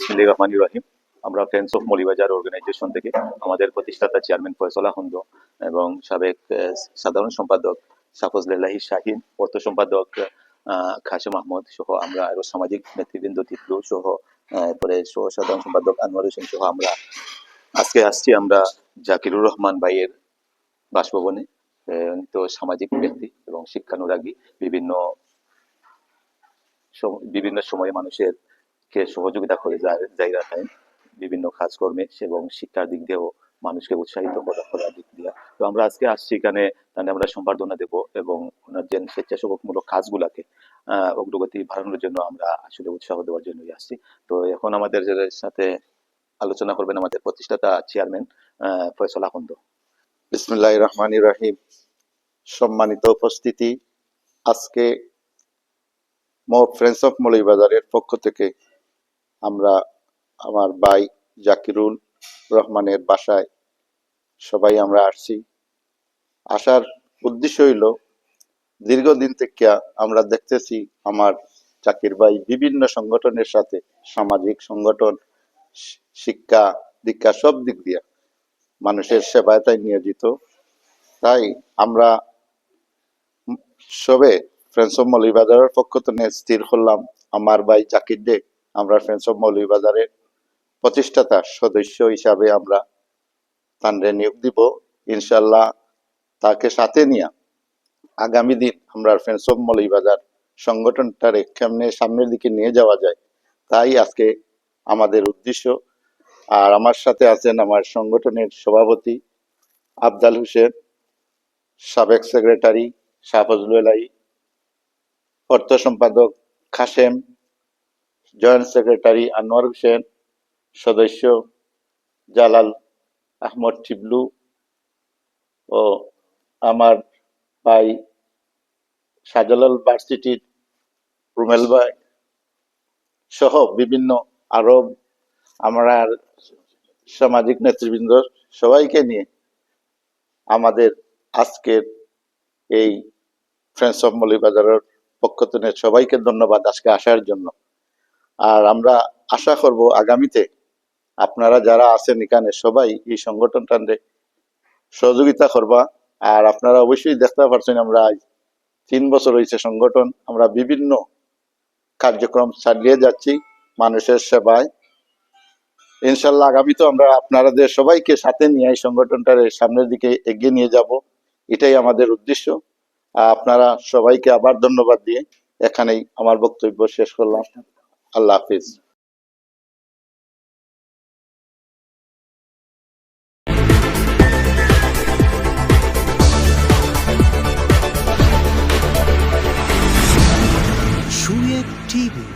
বিসমিল্লাহির রহমানির রহিম। আমরা ফ্রেন্ডস অফ মৌলভীবাজার অর্গানাইজেশন থেকে আমাদের প্রতিষ্ঠাতা চেয়ারম্যান ফয়সাল আহন্দ এবং সাবেক সাধারণ সম্পাদক সাফজুল্লাহ শাহিন, অর্থ সম্পাদক খাসেম আহমদ সহ আমরা আরো সামাজিক নেতৃবৃন্দ টিটলু সহ পরে সহ সাধারণ সম্পাদক আনোয়ার হোসেন সহ আমরা আজকে আসছি আমরা জাকিরুর রহমান ভাইয়ের বাসভবনে। তো সামাজিক ব্যক্তি এবং শিক্ষানুরাগী, বিভিন্ন সময়ে মানুষের কে সহযোগিতা করে জায়গাটায় বিভিন্ন কাজকর্মে এবং শিক্ষার দিক দিয়েও মানুষকে উৎসাহিত করার দিক দিয়ে। তো আমরা আজকে আসছি এখানে, তাহলে আমরা সম্বর্ধনা দেব এবং ওনার যে স্বেচ্ছাসেবকমূলক কাজগুলাকে অগ্রগতি বাড়ানোর জন্য আমরা আসলে উৎসাহ দেওয়ার জন্যই আসছি। তো এখন আমাদের সাথে আলোচনা করবেন আমাদের প্রতিষ্ঠাতা চেয়ারম্যান ফয়সাল আহন্দ। বিসমিল্লাহির রহমানির রহিম। সম্মানিত উপস্থিতি, আজকে ফ্রেন্ডস অফ মৌলভীবাজারের পক্ষ থেকে আমরা আমার ভাই জাকিরুল রহমানের বাসায় সবাই আমরা আসছি। আসার উদ্দেশ্য হইল, দীর্ঘদিন থেকে আমরা দেখতেছি আমার জাকির ভাই বিভিন্ন সংগঠনের সাথে, সামাজিক সংগঠন, শিক্ষা দীক্ষা সব দিক দিয়ে মানুষের সেবায়তায় নিয়োজিত। তাই আমরা সবে ফ্রেন্ডস অফ মৌলভীবাজারের পক্ষ থেকে স্থির করলাম আমার ভাই জাকির ডে আমরা ফ্রেন্ডস অফ মৌলভীবাজারের প্রতিষ্ঠাতা সদস্য হিসাবে আমরা তানরে নিয়োগ দিব। ইনশাল্লাহ তাকে সাথে নিয়ে আগামী দিন আমরা ফ্রেন্ডস অফ মৌলভীবাজার সংগঠনটারে কেমনে সামনের দিকে নিয়ে যাওয়া যায়, তাই আজকে আমাদের উদ্দেশ্য। আর আমার সাথে আছেন আমার সংগঠনের সভাপতি আফজাল হোসেন, সাবেক সেক্রেটারি সাফজুল্লাহ, অর্থ সম্পাদক খাসেম, জয়েন্ট সেক্রেটারি আনোয়ার হোসেন, সদস্য জালাল আহমদ টিবলু ও আমার ভাই শাহজালাল ভার্সিটির রুমেল ভাই সহ বিভিন্ন আরো আমরা সামাজিক নেতৃবৃন্দ সবাইকে নিয়ে আমাদের আজকের এই ফ্রেন্ডস অফ মৌলভীবাজারের পক্ষ থেকে সবাইকে ধন্যবাদ আজকে আসার জন্য। আর আমরা আশা করব আগামীতে আপনারা যারা আছেন এখানে সবাই এই সংগঠনটাকে সহযোগিতা করবা। আর আপনারা অবশ্যই দেখতে পাচ্ছেন আমরা আজ 3 বছর হয়েছে সংগঠন, আমরা বিভিন্ন কার্যক্রম চালিয়ে যাচ্ছি মানুষের সেবায়। ইনশাল্লাহ আগামীতে আমরা আপনাদের সবাইকে সাথে নিয়ে এই সংগঠনটার সামনের দিকে এগিয়ে নিয়ে যাব, এটাই আমাদের উদ্দেশ্য। আপনারা সবাইকে আবার ধন্যবাদ দিয়ে এখানেই আমার বক্তব্য শেষ করলাম। আল্লাহ হাফিজ। শুয়েব টিভি,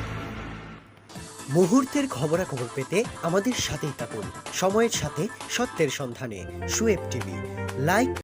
মুহূর্তের খবরাখবর পেতে আমাদের সাথেই থাকুন। সময়ের সাথে সত্যের সন্ধানে শুয়েব টিভি। লাইক